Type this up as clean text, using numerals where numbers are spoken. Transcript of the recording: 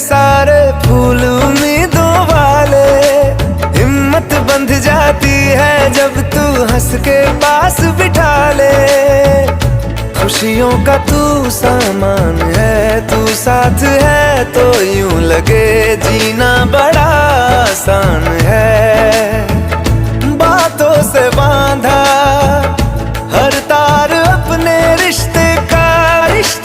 सारे फूल उम्मीदों वाले। हिम्मत बंध जाती है जब तू हंस के पास बिठा ले। खुशियों का तू सामान है, तू साथ है तो यूं